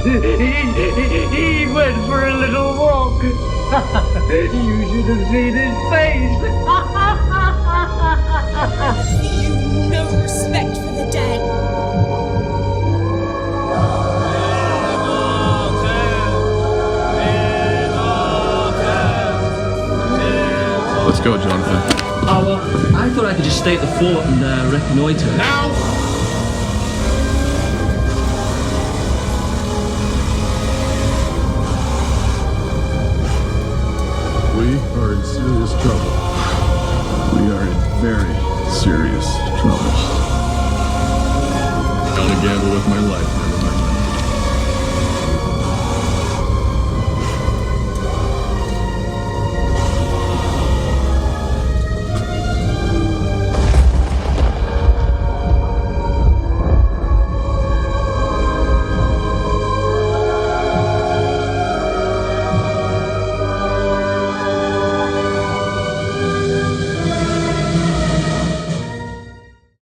He went for a little walk. You should have seen his face. You no respect for the dead. Let's go, Jonathan. Oh, well, I thought I could just stay at the fort and reconnoiter. Now! We are in serious trouble.